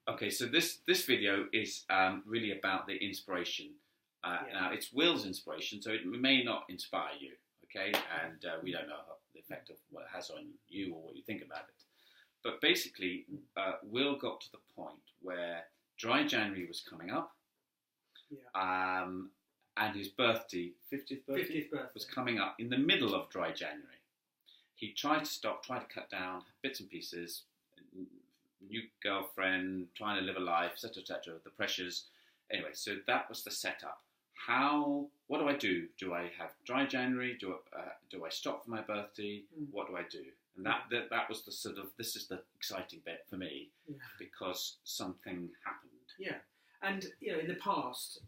Okay, so this video is really about the inspiration. Now, it's Will's inspiration, so it may not inspire you, okay? And we don't know the effect of what it has on you or what you think about it. But basically, Will got to the point where dry January was coming up, and his birthday, 50th birthday, was coming up in the middle of dry January. He tried to stop, tried to cut down bits and pieces, new girlfriend, trying to live a life, etc., etc., the pressures. Anyway, so that was the setup. What do I do? Do I have dry January? Do I stop for my birthday? What do I do? And that was the sort of, this is the exciting bit for me, because something happened. Yeah, and in the past,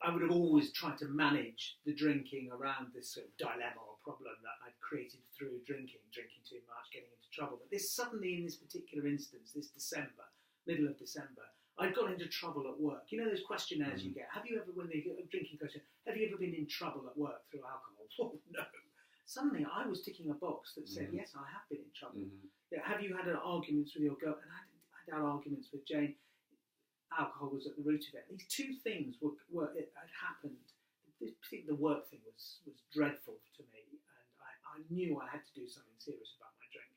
I would have always tried to manage the drinking around this sort of dilemma or problem that I'd created through drinking too much, getting into trouble. But suddenly, in this particular instance, this December, middle of December, I'd got into trouble at work. You know those questionnaires you get? Have you ever, when they get a drinking question, have you ever been in trouble at work through alcohol? Oh, no. Suddenly, I was ticking a box that said, yes, I have been in trouble. Have you had arguments with your girl? And I had arguments with Jane. Alcohol was at the root of it. These two things had happened. The work thing was dreadful to me, and I knew I had to do something serious about my drink.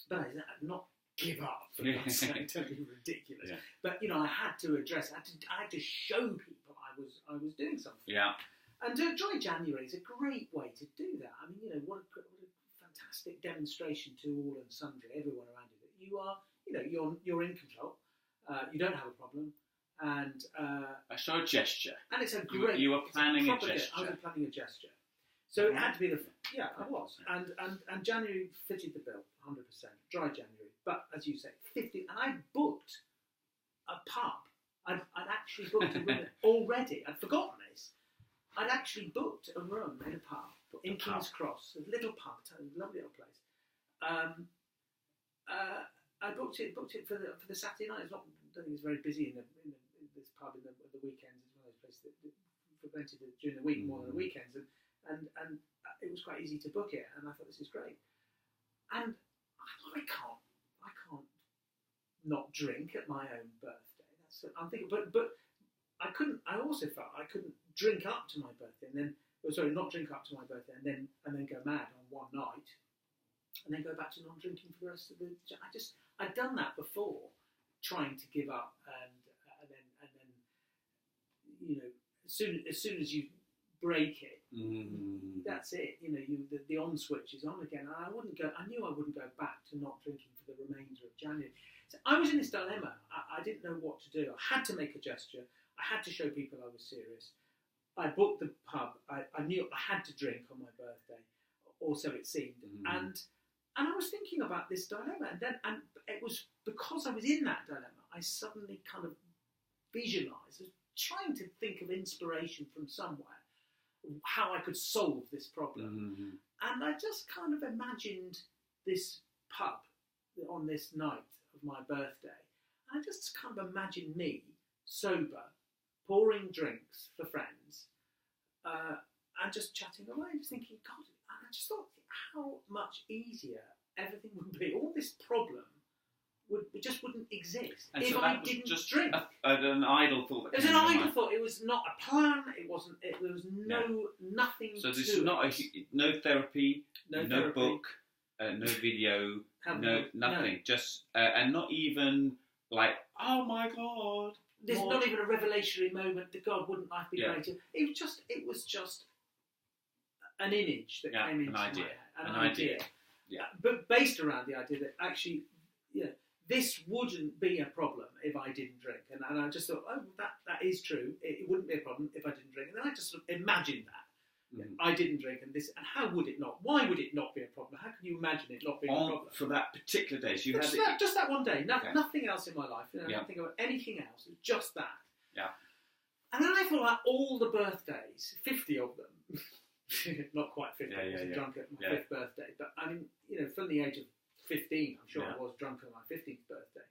But I did not give up. For God's sake, totally ridiculous. Yeah. But I had to address. I had to show people I was doing something. Yeah. And dry January is a great way to do that. I mean, what a fantastic demonstration to all and sundry, everyone around you, that you are, you're in control. You don't have a problem, and I saw a gesture. And it's a great. You were planning a gesture. I was planning a gesture, so it had to be I was, and January fitted the bill 100%. Dry January, but as you say, 50. And I booked a pub. I'd actually booked a room already. I'd forgotten this. I'd actually booked a room in a pub in King's Cross, a little pub, a lovely little place. I booked it for the Saturday night. I don't think it's very busy in this pub in the weekends. It's one of those places that frequented during the week more than the weekends, and it was quite easy to book it. And I thought, this is great. And I can't not drink at my own birthday. I'm thinking, but I couldn't. I also felt I couldn't drink up to my birthday, and then not drink up to my birthday, and then go mad on one night. And then go back to non-drinking for the rest of the. I'd done that before, trying to give up, and then as soon as you break it, that's it. The on switch is on again. And I knew I wouldn't go back to not drinking for the remainder of January. So I was in this dilemma. I didn't know what to do. I had to make a gesture. I had to show people I was serious. I booked the pub. I knew I had to drink on my birthday, or so it seemed, And I was thinking about this dilemma, and it was because I was in that dilemma, I suddenly kind of visualised, I was trying to think of inspiration from somewhere, how I could solve this problem. And I just kind of imagined this pub on this night of my birthday. And I just kind of imagined me, sober, pouring drinks for friends, and just chatting away, just thinking, God, and I just thought, how much easier everything would be. All this problem wouldn't exist if I didn't just drink. An idle thought. It was an idle thought. It was not a plan. It wasn't. There was nothing. So this is not no therapy, no book, no video, nothing. No. Just and not even like, oh my God. There's not even a revelatory moment that God, wouldn't life be greater? It was just an image that came into my head. An idea. Yeah. But based around the idea that actually, this wouldn't be a problem if I didn't drink. And I just thought, oh, that is true. It wouldn't be a problem if I didn't drink. And then I just sort of imagined that. I didn't drink, and how would it not? Why would it not be a problem? How can you imagine it not being a problem? For that particular day, so you just that one day. Nothing else in my life. Nothing about anything else. It was just that. Yeah. And then I thought about all the birthdays, 50 of them. Not quite 50. I wasn't drunk at my 5th birthday, but I mean, from the age of 15, I'm sure I was drunk on my 15th birthday.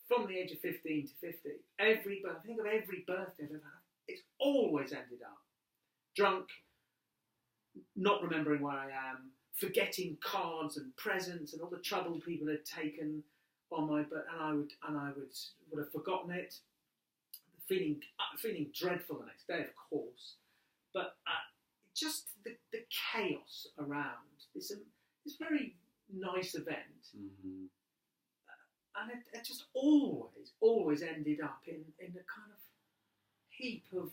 From the age of 15 to 50, think of every birthday I've ever had. It's always ended up drunk, not remembering where I am, forgetting cards and presents and all the trouble people had taken, on my butt, and I would have forgotten it, feeling dreadful the next day, of course, but just the chaos around this very nice event, and it just always ended up in a kind of heap of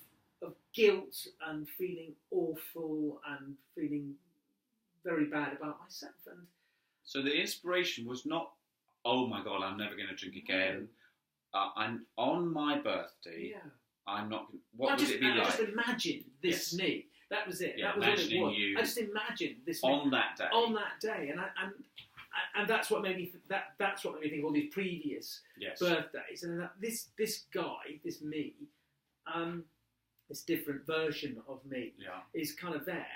guilt and feeling awful and feeling very bad about myself. And so the inspiration was not, oh my God, I'm never going to drink again. I'm on my birthday. Yeah. I'm not. What would it be like? I just imagined this me. That was it. Yeah, that was what it was. You I just imagined this on that day. On that day, and that's what made me. That's what made me think of all these previous birthdays, and that this guy, this me, this different version of me, is kind of there,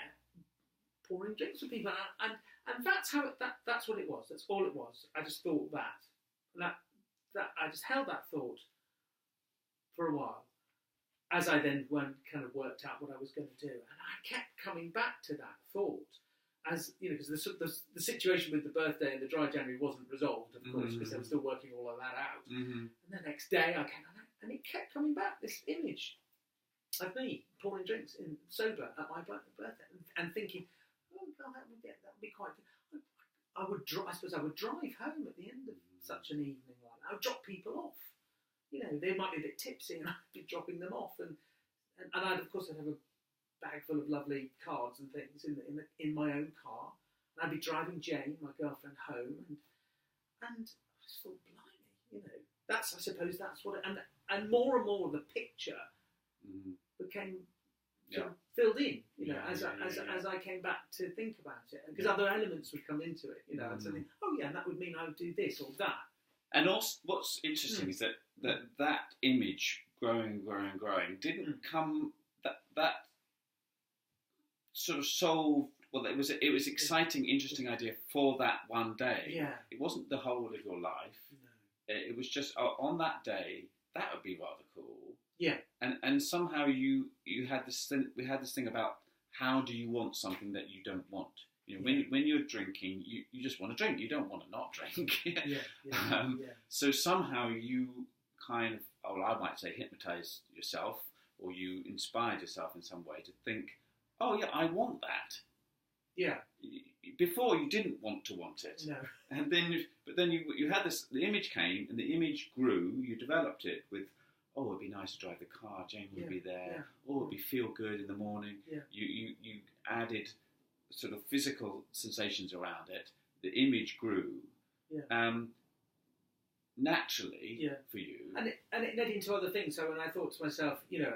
pouring drinks for people, and that's how that's what it was. That's all it was. I just thought that I just held that thought for a while, as I then kind of worked out what I was going to do, and I kept coming back to that thought, as you know, because the situation with the birthday and the dry January wasn't resolved, of course, because I was still working all of that out. And the next day I came on, and it kept coming back, this image of me pouring drinks in sober at my birthday, and thinking, oh God, that would be quite. I suppose I would drive home at the end of such an evening like that. I would drop people off. You know, they might be a bit tipsy, and I'd be dropping them off, and I'd have a bag full of lovely cards and things in my own car, and I'd be driving Jane, my girlfriend, home, and I just thought, blimey, you know, I suppose that's what it, and more the picture became sort of filled in, you know, as I came back to think about it, because other elements would come into it, you know, and something, and that would mean I would do this or that. And also, what's interesting is that image growing didn't come, that sort of solved. Well, it was exciting, interesting idea for that one day. Yeah. It wasn't the whole of your life. No. It was just on that day. That would be rather cool. Yeah. And somehow you had this thing. We had this thing about how do you want something that you don't want. You know, when you're drinking, you just want to drink. You don't want to not drink. So somehow you kind of, I might say, hypnotise yourself, or you inspired yourself in some way to think, oh yeah, I want that. Yeah. Before you didn't want it. No. And then you had this. The image came, and the image grew. You developed it with, oh, it'd be nice to drive the car. Jane would be there. Yeah. Oh, it'd be feel good in the morning. Yeah. You added sort of physical sensations around it. The image grew. Yeah. Naturally for you. And it led into other things. So when I thought to myself, you know,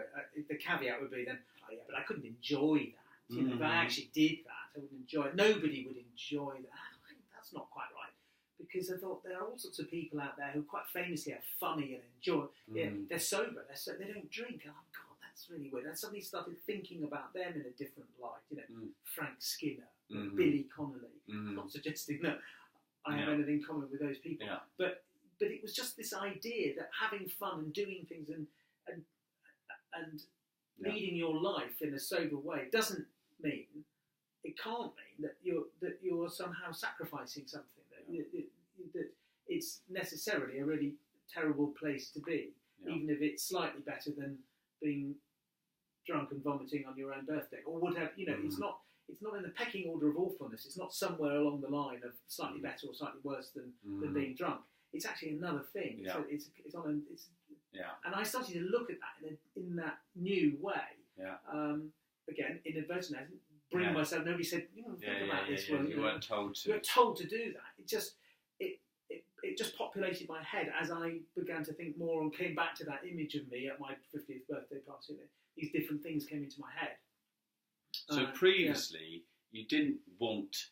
the caveat would be then, but I couldn't enjoy that. You know, if I actually did that, I would enjoy it. Nobody would enjoy that. That's not quite right. Because I thought there are all sorts of people out there who quite famously are funny and enjoy. Yeah, they're sober. They don't drink. And God, that's really weird. And suddenly started thinking about them in a different light. You know, Frank Skinner, Billy Connolly. I'm not suggesting that I have anything in common with those people. Yeah. But it was just this idea that having fun and doing things and leading your life in a sober way doesn't mean, it can't mean that you're somehow sacrificing something. That it's necessarily a really terrible place to be, even if it's slightly better than being drunk and vomiting on your own birthday or whatever. You know, it's not in the pecking order of awfulness. It's not somewhere along the line of slightly better or slightly worse than being drunk. It's actually another thing. Yeah. So and I started to look at that in that new way. Yeah. Again, inadvertently, I didn't bring myself. Nobody said, think about this. Well, you weren't told to. You were told to do that. It just populated my head as I began to think more and came back to that image of me at my 50th birthday party. These different things came into my head. So previously, you didn't want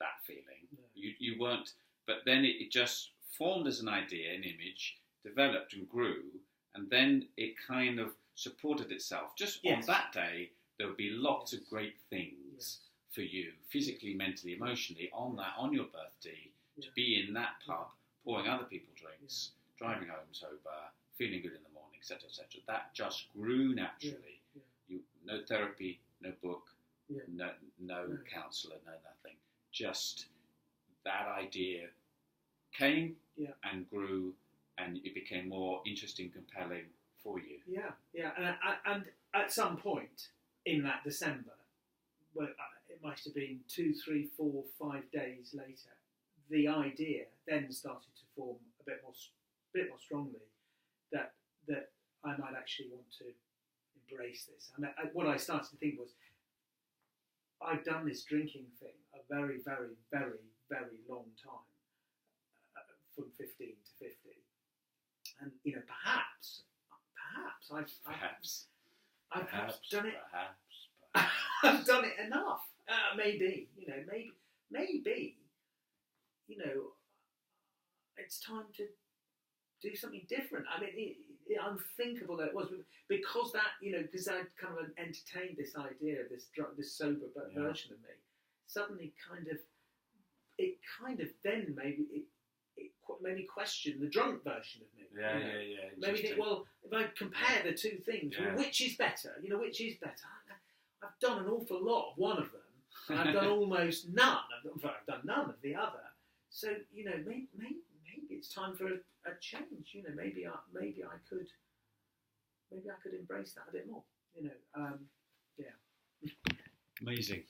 that feeling. No. You weren't. But then it just formed as an idea, an image, developed and grew, and then it kind of supported itself. Just on that day, there would be lots of great things for you, physically, mentally, emotionally, on your birthday, to be in that pub, pouring other people drinks, driving home sober, feeling good in the morning, etc., etc. That just grew naturally. No therapy, no book, no counsellor, no nothing. Just that idea came Yeah. and grew, and it became more interesting, compelling for you. Yeah, yeah, and at some point in that December, well, it might have been 2, 3, 4, 5 days later, the idea then started to form a bit more strongly that I might actually want to embrace this. And what I started to think was, I've done this drinking thing a very, very, very, very long time, from 15 to 50, and perhaps I've done it. Perhaps. I've done it enough. Maybe, it's time to do something different. I mean, it unthinkable that it was, because I'd kind of entertained this idea of this sober version of me. Suddenly, it then maybe it made me question the drunk version of me. Yeah. Maybe think, well, if I compare the two things, well, which is better? Which is better? I've done an awful lot of one of them, and I've done almost none. I've done none of the other. So maybe it's time for a change. Maybe I could embrace that a bit more. Yeah. Amazing.